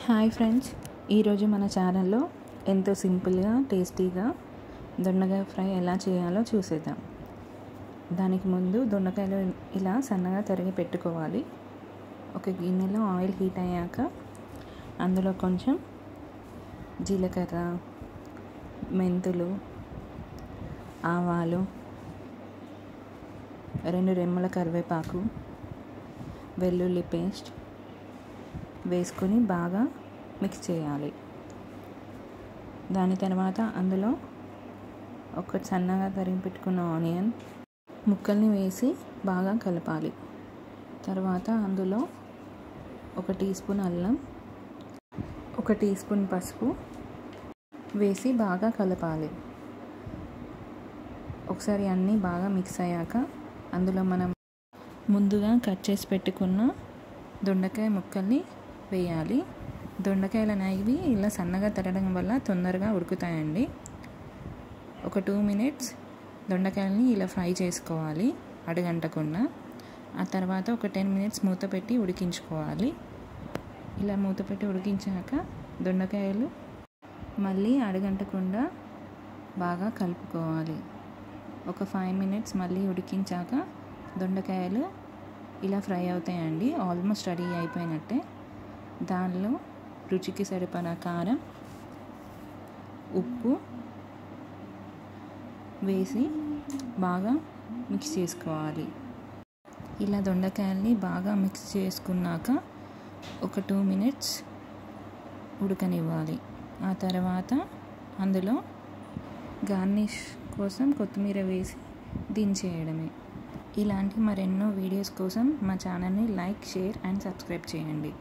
Hi friends, ఈరోజు మన ఛానల్లో ఎంతో సింపుల్గా టేస్టీగా దొండకాయ ఫ్రై ఎలా చేయాలో చూసేద్దాం. దానికి ముందు దొండకాయలు ఇలా సన్నగా తరిగి పెట్టుకోవాలి. ఒక గిన్నెలో ఆయిల్ హీట్ అయ్యాక అందులో కొంచెం జీలకర్ర, మెంతులు, ఆవాలు, 2 రెమ్మల కరివేపాకు, వెల్లుల్లి పేస్ట్ వేసుకొని బాగా మిక్స్ చేయాలి. దాని తర్వాత అందులో ఒక సన్నగా తరిగి పెట్టుకున్న ఆనియన్ ముక్కల్ని వేసి బాగా కలపాలి. తర్వాత అందులో 1 టీ స్పూన్ అల్లం, 1 టీ స్పూన్ పసుపు వేసి బాగా కలపాలి. ఒకసారి అన్నీ బాగా మిక్స్ అయ్యాక అందులో మనం ముందుగా కట్ చేసి పెట్టుకున్న దొండకాయ ముక్కల్ని వేయాలి. దొండకాయలు అనేవి ఇలా సన్నగా తరగడం వల్ల తొందరగా ఉడుకుతాయండి. ఒక 2 మినిట్స్ దొండకాయలని ఇలా ఫ్రై చేసుకోవాలి అడుగంటకుండా. ఆ తర్వాత ఒక 10 మినిట్స్ మూత పెట్టి ఉడికించుకోవాలి. ఇలా మూత పెట్టి ఉడికించాక దొండకాయలు మళ్ళీ అడుగంటకుండా బాగా కలుపుకోవాలి. ఒక 5 మినిట్స్ మళ్ళీ ఉడికించాక దొండకాయలు ఇలా ఫ్రై అవుతాయండి. ఆల్మోస్ట్ రెడీ అయిపోయినట్టే. దానిలో రుచికి సరిపడా కారం, ఉప్పు వేసి బాగా మిక్స్ చేసుకోవాలి. ఇలా దొండకాయల్ని బాగా మిక్స్ చేసుకున్నాక ఒక 2 మినిట్స్ ఉడకనివ్వాలి. ఆ తర్వాత అందులో గార్నిష్ కోసం కొత్తిమీర వేసి దించేయడమే. ఇలాంటి మరెన్నో వీడియోస్ కోసం మా ఛానల్ని లైక్, షేర్ అండ్ సబ్స్క్రైబ్ చేయండి.